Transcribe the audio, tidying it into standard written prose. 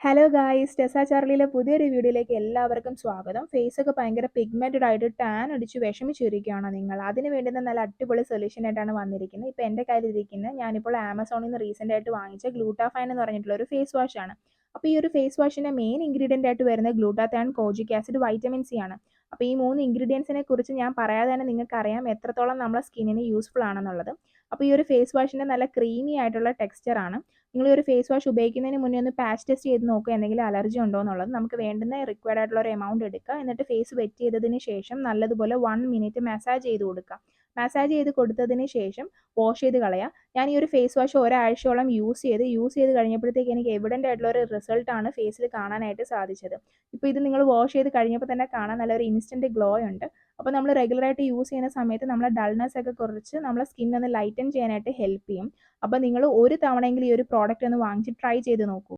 Hello guys, ടെസ ചാർലിയിലെ പുതിയൊരു വീഡിയോയിലേക്ക് എല്ലാവർക്കും സ്വാഗതം. ഫേസ് ഒക്കെ ഭയങ്കര പിഗ്മെന്റഡ് ആയിട്ട് ടാൻ അടിച്ച് വിഷമിച്ചിരിക്കുകയാണോ നിങ്ങൾ? അതിന് വേണ്ടുന്ന നല്ല അടിപൊളി സൊല്യൂഷൻ ആയിട്ടാണ് വന്നിരിക്കുന്നത്. ഇപ്പോൾ എൻ്റെ കയ്യിലിരിക്കുന്ന ഞാനിപ്പോൾ ആമസോണിൽ നിന്ന് റീസെൻ്റ് ആയിട്ട് വാങ്ങിച്ച ഗ്ലൂട്ടാഫൈൻ എന്ന് പറഞ്ഞിട്ടുള്ള ഒരു ഫേസ് വാഷ് ആണ്. അപ്പോൾ ഈ ഒരു ഫേസ് വാഷിൻ്റെ മെയിൻ ഇൻഗ്രീഡിയൻ്റ് ആയിട്ട് വരുന്നത് ഗ്ലൂട്ടാത്തയോൺ, കോജിക് ആസിഡ്, വൈറ്റമിൻ സി ആണ്. അപ്പോൾ ഈ 3 ഇൻഗ്രീഡിയൻസിനെ കുറിച്ച് ഞാൻ പറയാതെ തന്നെ നിങ്ങൾക്ക് അറിയാം എത്രത്തോളം നമ്മളെ സ്കിന്നിന് യൂസ്ഫുൾ ആണെന്നുള്ളത്. അപ്പോൾ ഈ ഒരു ഫേസ് വാഷിൻ്റെ നല്ല ക്രീമി ആയിട്ടുള്ള ടെക്സ്ചർ ആണ്. നിങ്ങൾ ഈ ഒരു ഫേസ് വാഷ് ഉപയോഗിക്കുന്നതിന് മുന്നേ ഒന്ന് പാച്ച് ടെസ്റ്റ് ചെയ്ത് നോക്കുക എന്തെങ്കിലും അലർജി ഉണ്ടോ എന്നുള്ളത്. നമുക്ക് വേണ്ടുന്ന റിക്വയർഡ് ആയിട്ടുള്ള ഒരു എമൗണ്ട് എടുക്കുക, എന്നിട്ട് ഫേസ് വെറ്റ് ചെയ്തതിന് ശേഷം നല്ലതുപോലെ 1 മിനിറ്റ് മസാജ് ചെയ്ത് കൊടുക്കുക. മസാജ് ചെയ്ത് കൊടുത്തതിന് ശേഷം വാഷ് ചെയ്ത് കളയുക. ഞാൻ ഈ ഒരു ഫേസ് വാഷ് ഒരാഴ്ചയോളം യൂസ് ചെയ്ത് കഴിഞ്ഞപ്പോഴത്തേക്ക് എനിക്ക് എവിഡൻ്റ് ആയിട്ടുള്ള ഒരു റിസൾട്ടാണ് ഫേസിൽ കാണാനായിട്ട് സാധിച്ചത്. ഇപ്പോൾ ഇത് നിങ്ങൾ വാഷ് ചെയ്ത് കഴിഞ്ഞപ്പോൾ തന്നെ കാണാൻ നല്ലൊരു ഇൻസ്റ്റൻറ്റ് ഗ്ലോ ഉണ്ട്. അപ്പോൾ നമ്മൾ റെഗുലറായിട്ട് യൂസ് ചെയ്യുന്ന സമയത്ത് നമ്മളെ ഡൾനെസ് ഒക്കെ കുറച്ച് നമ്മളെ സ്കിൻ ഒന്ന് ലൈറ്റൻ ചെയ്യാനായിട്ട് ഹെൽപ്പ് ചെയ്യും. അപ്പോൾ നിങ്ങൾ ഒരു തവണയെങ്കിലും ഈ ഒരു പ്രോഡക്റ്റ് ഒന്ന് വാങ്ങിച്ച് ട്രൈ ചെയ്ത് നോക്കൂ.